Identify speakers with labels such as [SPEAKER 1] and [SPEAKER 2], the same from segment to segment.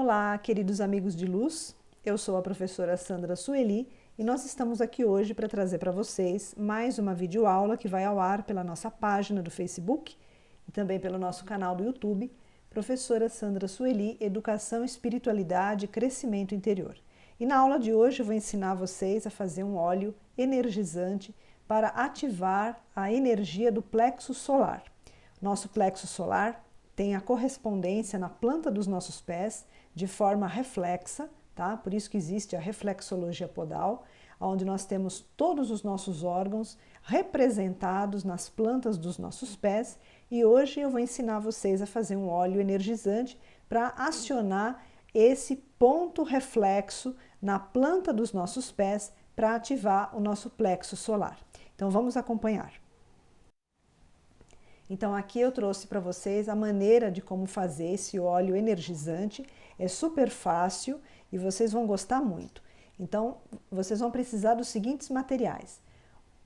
[SPEAKER 1] Olá, queridos amigos de luz, eu sou a professora Sandra Sueli e nós estamos aqui hoje para trazer para vocês mais uma videoaula que vai ao ar pela nossa página do Facebook e também pelo nosso canal do YouTube, Professora Sandra Sueli, Educação, Espiritualidade e Crescimento Interior. E na aula de hoje eu vou ensinar vocês a fazer um óleo energizante para ativar a energia do plexo solar. Nosso plexo solar tem a correspondência na planta dos nossos pés de forma reflexa, tá? Por isso que existe a reflexologia podal, onde nós temos todos os nossos órgãos representados nas plantas dos nossos pés, e hoje eu vou ensinar vocês a fazer um óleo energizante para acionar esse ponto reflexo na planta dos nossos pés para ativar o nosso plexo solar. Então vamos acompanhar. Então aqui eu trouxe para vocês a maneira de como fazer esse óleo energizante. É super fácil e vocês vão gostar muito. Então vocês vão precisar dos seguintes materiais: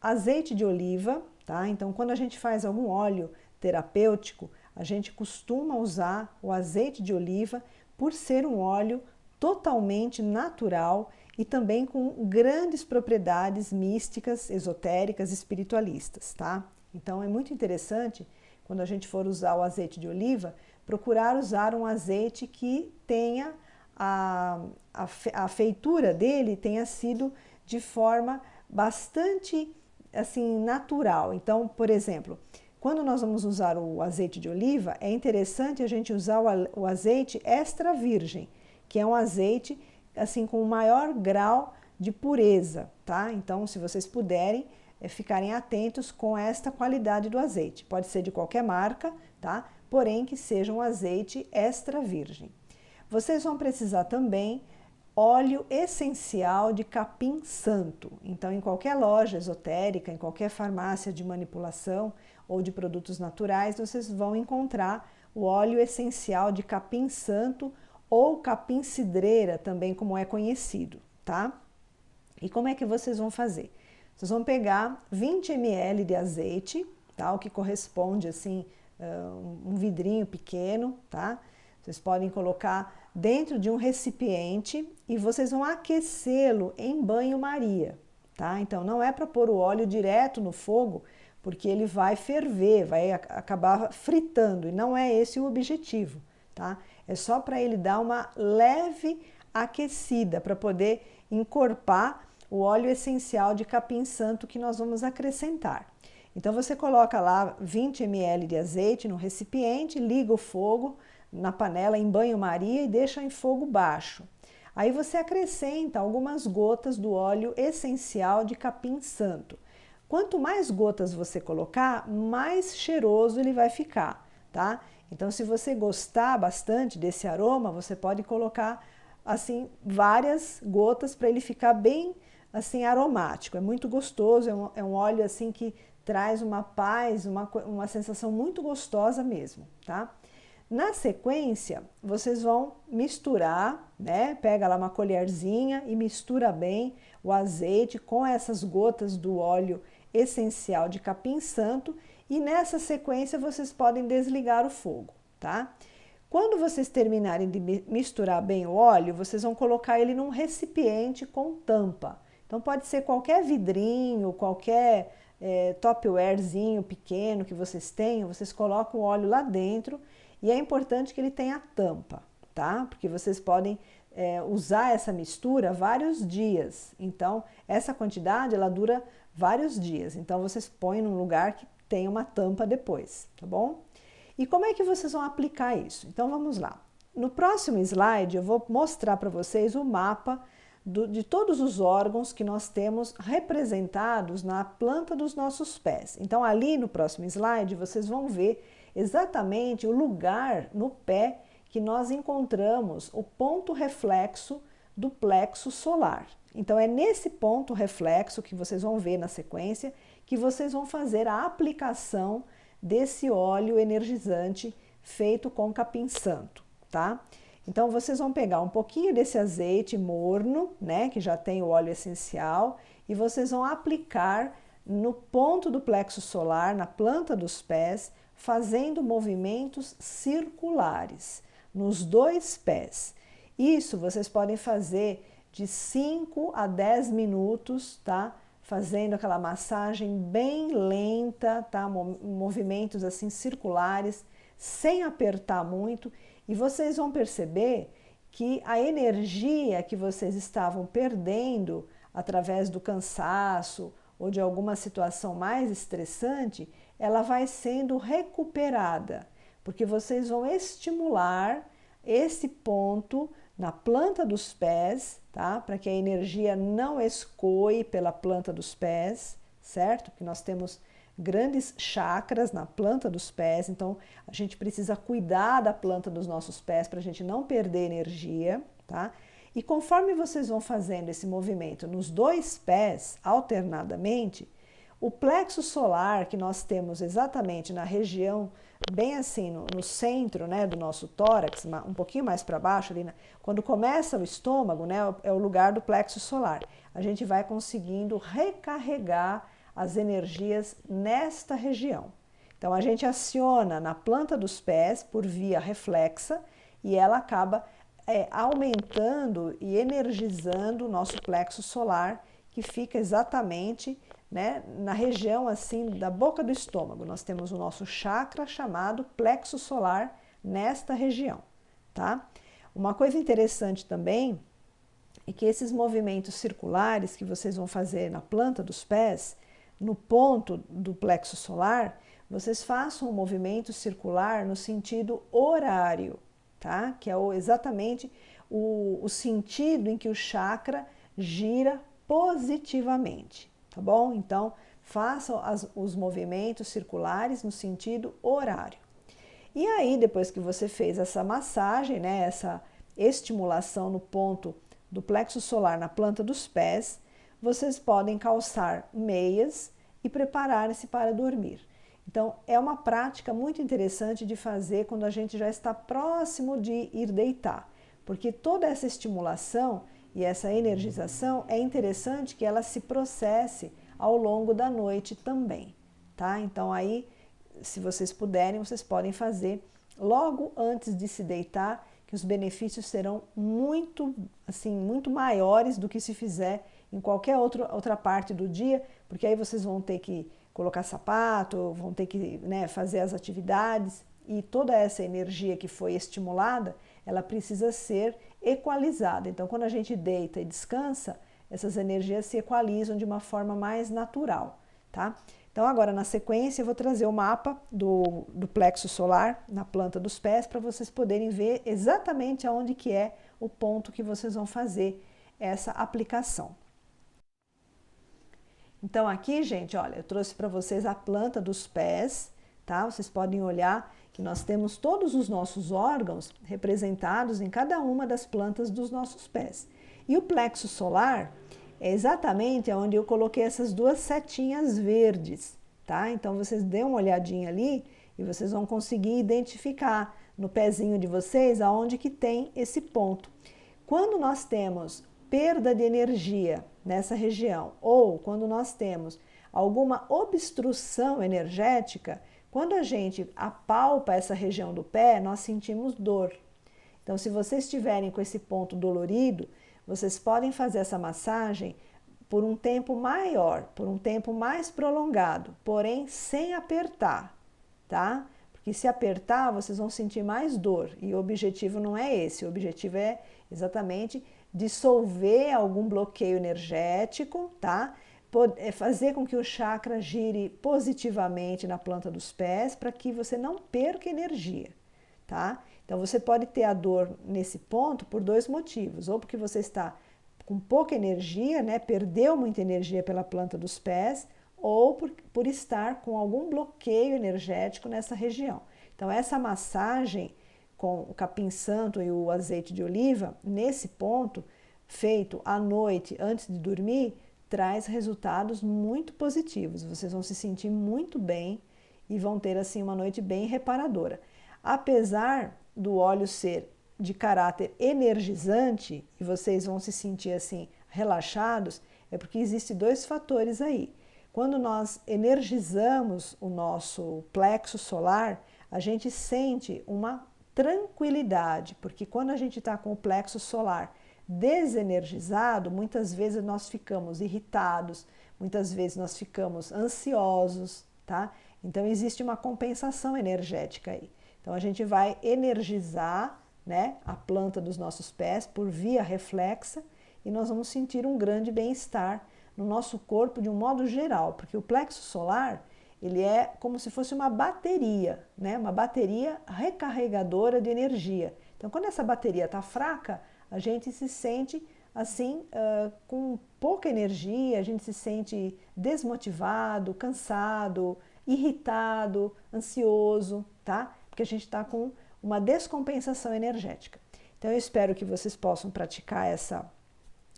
[SPEAKER 1] azeite de oliva, tá? Então quando a gente faz algum óleo terapêutico, a gente costuma usar o azeite de oliva por ser um óleo totalmente natural e também com grandes propriedades místicas, esotéricas, espiritualistas, tá? Então é muito interessante, quando a gente for usar o azeite de oliva, procurar usar um azeite que tenha a feitura dele tenha sido de forma bastante assim natural. Então, por exemplo, quando nós vamos usar o azeite de oliva, é interessante a gente usar o azeite extra virgem, que é um azeite assim com o maior grau de pureza, tá? Então, se vocês puderem, ficarem atentos com esta qualidade do azeite. Pode ser de qualquer marca, tá? Porém que seja um azeite extra virgem. Vocês vão precisar também óleo essencial de capim santo. Então, em qualquer loja esotérica, em qualquer farmácia de manipulação ou de produtos naturais, vocês vão encontrar o óleo essencial de capim santo ou capim cidreira, também como é conhecido, tá? E como é que vocês vão fazer? Vocês vão pegar 20 ml de azeite, tá? O que corresponde assim um vidrinho pequeno, tá? Vocês podem colocar dentro de um recipiente e vocês vão aquecê-lo em banho-maria, tá? Então não é para pôr o óleo direto no fogo, porque ele vai ferver, vai acabar fritando, e não é esse o objetivo, tá? É só para ele dar uma leve aquecida, para poder encorpar o óleo essencial de capim santo que nós vamos acrescentar. Então você coloca lá 20 ml de azeite no recipiente, liga o fogo na panela em banho-maria e deixa em fogo baixo. Aí você acrescenta algumas gotas do óleo essencial de capim santo. Quanto mais gotas você colocar, mais cheiroso ele vai ficar, tá? Então se você gostar bastante desse aroma, você pode colocar assim várias gotas para ele ficar bem assim aromático. É muito gostoso, é um óleo assim que traz uma paz, uma sensação muito gostosa mesmo, tá? Na sequência, vocês vão misturar, né? Pega lá uma colherzinha e mistura bem o azeite com essas gotas do óleo essencial de capim santo, e nessa sequência vocês podem desligar o fogo, tá? Quando vocês terminarem de misturar bem o óleo, vocês vão colocar ele num recipiente com tampa. Então pode ser qualquer vidrinho, qualquer tupperwarezinho pequeno que vocês tenham, vocês colocam o óleo lá dentro, e é importante que ele tenha tampa, tá? Porque vocês podem usar essa mistura vários dias. Então essa quantidade ela dura vários dias. Então vocês põem num lugar que tenha uma tampa depois, tá bom? E como é que vocês vão aplicar isso? Então vamos lá. No próximo slide eu vou mostrar para vocês o mapa de todos os órgãos que nós temos representados na planta dos nossos pés. Então ali no próximo slide vocês vão ver exatamente o lugar no pé que nós encontramos o ponto reflexo do plexo solar. Então é nesse ponto reflexo que vocês vão ver na sequência que vocês vão fazer a aplicação desse óleo energizante feito com capim santo, tá? Então vocês vão pegar um pouquinho desse azeite morno, né, que já tem o óleo essencial, e vocês vão aplicar no ponto do plexo solar, na planta dos pés, fazendo movimentos circulares nos dois pés. Isso vocês podem fazer de 5 a 10 minutos, tá? Fazendo aquela massagem bem lenta, tá? Movimentos assim circulares, sem apertar muito, e vocês vão perceber que a energia que vocês estavam perdendo através do cansaço ou de alguma situação mais estressante, ela vai sendo recuperada, porque vocês vão estimular esse ponto na planta dos pés, tá? Para que a energia não escoe pela planta dos pés, certo? Porque nós temos grandes chakras na planta dos pés, então a gente precisa cuidar da planta dos nossos pés para a gente não perder energia, tá? E conforme vocês vão fazendo esse movimento nos dois pés alternadamente, o plexo solar que nós temos exatamente na região, bem assim no centro, né, do nosso tórax, um pouquinho mais para baixo, ali, quando começa o estômago, né, é o lugar do plexo solar. A gente vai conseguindo recarregar as energias nesta região. Então a gente aciona na planta dos pés por via reflexa e ela acaba aumentando e energizando o nosso plexo solar, que fica exatamente, né, na região assim da boca do estômago. Nós temos o nosso chakra chamado plexo solar nesta região, tá? Uma coisa interessante também é que esses movimentos circulares que vocês vão fazer na planta dos pés, no ponto do plexo solar, vocês façam um movimento circular no sentido horário, tá? Que é exatamente o sentido em que o chakra gira positivamente, tá bom? Então, façam os movimentos circulares no sentido horário. E aí, depois que você fez essa massagem, né, essa estimulação no ponto do plexo solar na planta dos pés, vocês podem calçar meias e preparar-se para dormir. Então, é uma prática muito interessante de fazer quando a gente já está próximo de ir deitar, porque toda essa estimulação e essa energização é interessante que ela se processe ao longo da noite também, tá? Então, aí, se vocês puderem, vocês podem fazer logo antes de se deitar, que os benefícios serão muito, assim, muito maiores do que se fizer em qualquer outra parte do dia, porque aí vocês vão ter que colocar sapato, vão ter que, né, fazer as atividades, e toda essa energia que foi estimulada, ela precisa ser equalizada. Então, quando a gente deita e descansa, essas energias se equalizam de uma forma mais natural, tá? Então, agora na sequência, eu vou trazer o mapa do plexo solar na planta dos pés para vocês poderem ver exatamente aonde que é o ponto que vocês vão fazer essa aplicação. Então, aqui, gente, olha, eu trouxe para vocês a planta dos pés, tá? Vocês podem olhar que nós temos todos os nossos órgãos representados em cada uma das plantas dos nossos pés. E o plexo solar é exatamente onde eu coloquei essas duas setinhas verdes, tá? Então vocês dêem uma olhadinha ali e vocês vão conseguir identificar no pezinho de vocês aonde que tem esse ponto. Quando nós temos perda de energia nessa região ou quando nós temos alguma obstrução energética, quando a gente apalpa essa região do pé, nós sentimos dor. Então, se vocês estiverem com esse ponto dolorido, vocês podem fazer essa massagem por um tempo maior, por um tempo mais prolongado, porém sem apertar, tá? Porque se apertar, vocês vão sentir mais dor e o objetivo não é esse, o objetivo é exatamente dissolver algum bloqueio energético, tá? Fazer com que o chakra gire positivamente na planta dos pés para que você não perca energia, tá? Então você pode ter a dor nesse ponto por dois motivos, ou porque você está com pouca energia, né, perdeu muita energia pela planta dos pés, ou por estar com algum bloqueio energético nessa região. Então essa massagem com o capim santo e o azeite de oliva, nesse ponto, feito à noite antes de dormir, traz resultados muito positivos. Vocês vão se sentir muito bem e vão ter assim uma noite bem reparadora. Apesar do óleo ser de caráter energizante e vocês vão se sentir assim relaxados, é porque existem dois fatores aí. Quando nós energizamos o nosso plexo solar, a gente sente uma tranquilidade, porque quando a gente está com o plexo solar desenergizado, muitas vezes nós ficamos irritados, muitas vezes nós ficamos ansiosos, tá? Então existe uma compensação energética aí. Então a gente vai energizar, né, a planta dos nossos pés por via reflexa e nós vamos sentir um grande bem-estar no nosso corpo de um modo geral, porque o plexo solar, ele é como se fosse uma bateria, né? Uma bateria recarregadora de energia. Então, quando essa bateria está fraca, a gente se sente assim, com pouca energia, a gente se sente desmotivado, cansado, irritado, ansioso, tá? Porque a gente está com uma descompensação energética. Então, eu espero que vocês possam praticar essa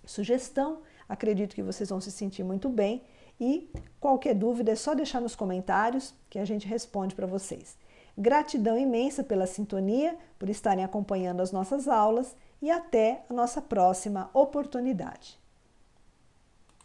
[SPEAKER 1] sugestão. Acredito que vocês vão se sentir muito bem e qualquer dúvida é só deixar nos comentários que a gente responde para vocês. Gratidão imensa pela sintonia, por estarem acompanhando as nossas aulas e até a nossa próxima oportunidade.